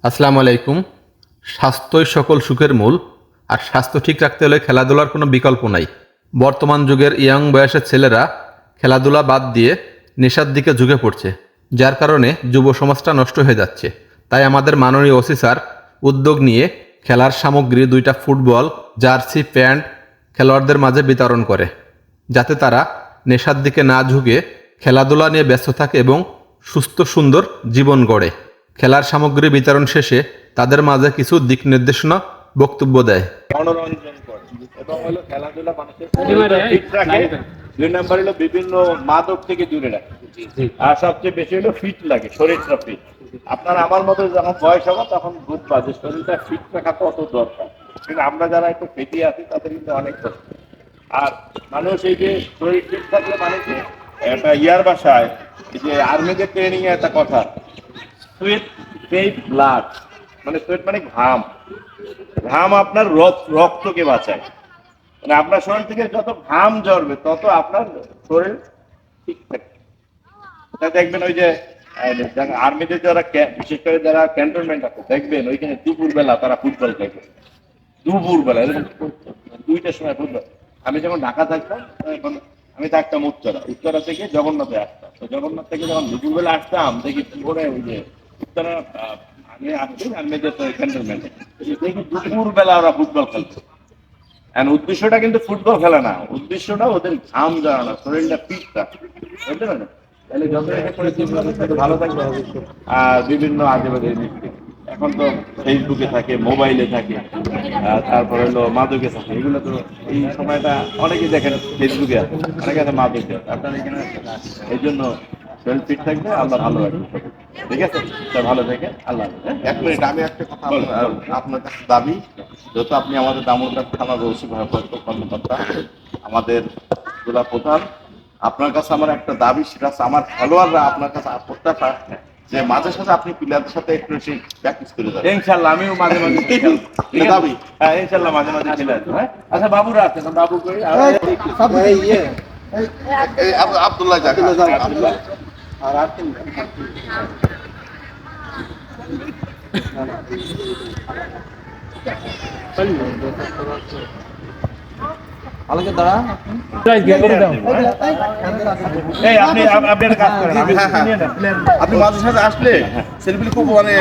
আসসালামু আলাইকুম। স্বাস্থ্যই সকল সুখের মূল। আর স্বাস্থ্য ঠিক রাখতে হলে খেলাধুলার কোনো বিকল্প নাই। বর্তমান যুগের ইয়াং বয়সের ছেলেরা খেলাধুলা বাদ দিয়ে নেশার দিকে ঝুঁকে পড়ছে, যার কারণে যুব সমাজটা নষ্ট হয়ে যাচ্ছে। তাই আমাদের মাননীয় ওসি স্যার উদ্যোগ নিয়ে খেলার সামগ্রী 2টা ফুটবল, জার্সি, প্যান্ট খেলোয়াড়দের মাঝে বিতরণ করে, যাতে তারা নেশার দিকে না ঝুঁকে খেলাধুলা নিয়ে ব্যস্ত থাকে এবং সুস্থ সুন্দর জীবন গড়ে। খেলার সামগ্রী বিতরণ শেষে তাদের মাঝে কিছু দিক নির্দেশনা বক্তব্য দেয়। মনোরঞ্জন করে এবং হলো খেলাধুলা মানুষের শরীরটা ফিট রাখে। 2 নম্বর হলো বিভিন্ন মাদক থেকে দূরে রাখে। আর সবচেয়ে বেশি হলো ফিট লাগে, শরীরটা ফিট। আপনার আমার মতো যখন বয়স হবে তখন বুঝবা যে শরীরটা ফিট রাখা কত দরকার। কিন্তু আমরা যারা একটু ফেটে আছি তাদের কিন্তু অনেক কষ্ট। আর মানুষ এই যে শরীর ফিট থাকলে মানুষের একটা ইয়ার বাসায় এই যে আর্মিদের ট্রেনিং এ একটা কথা, সুইট পেইড ব্লাড, মানে সুইট মানে ঘাম। ঘাম আপনার রক্তকে বাঁচায়। মানে আপনার শরীর থেকে যত ঘাম ঝরবে তত আপনার শরীর ঠিক থাকবে। এটা দেখবেন ওই যে আর্মিতে যারা বিশেষ করে যারা ক্যান্টনমেন্ট আছে দেখবেন ওইখানে দুপুর বেলা তারা ফুটবল খেলবে। দুপুর বেলা এরকম 2টার সময় ফুটবল। আমি যখন ঢাকা থাকতাম এখন আমি থাকতাম উত্তরা থেকে জগন্নাথে আসতাম। তো জগন্নাথ থেকে যখন দুপুর বেলা আসতাম দেখি কি করে ওই যে উত্তরা আমি আসছি আর্মিদের ক্যান্টনমেন্টে দেখি দুপুর বেলা ওরা ফুটবল খেলছে। উদ্দেশ্যটা কিন্তু ফুটবল খেলা না, উদ্দেশ্যটা ওদের ঘাম জড়ানো, শরীরটা ফিট রাখা, বুঝতে পারলেন? তাহলে যত এটা করে ভালো থাকবে। আর বিভিন্ন আজেবাজে জিনিস এখন তো ফেসবুকে থাকে, মোবাইলে থাকে, তারপরে হলো মাদকে থাকে। এগুলো তো এই সময়টা অনেকেই দেখেন ফেসবুকে আছে, অনেকে আছে মাদকে আছে। আপনার এখানে এই জন্য শরীর ফিট থাকবে, আল্লাহ ভালো রাখবে। ঠিক আছে, তা ভালো থেকে আল্লাহ হাফেজ, হ্যাঁ? 1 মিনিট, আমি একটা কথা আপনার কাছে দাবি, যেহেতু আপনি আমাদের দামোদর থানার ওসি ভারপ্রাপ্ত কর্মকর্তা, আমাদের জেলা প্রধান, আপনার কাছে আমার একটা দাবি, সেটা হচ্ছে আমার খেলোয়াড়রা আপনার কাছে প্রত্যাশা যে মাঝে সাঝে আপনি প্লেয়ারদের সাথে একটু প্র্যাকটিস করে যাবেন। ইনশাল্লাহ আমিও মাঝে মাঝে খেলবো। ঠিক আছে? দাবি। হ্যাঁ, ইনশাল্লাহ মাঝে মাঝে খেলে আসবো। হ্যাঁ, আচ্ছা বাবুরা আছে না, বাবু কই? আব্দুল্লাহ যাক। আব্দুল্লাহ। এই আপনি একটা কাজ করেন, আমি নিয়ে নেন। আপনি মাঝে সাঝে আসলে সেলফি খুব মানে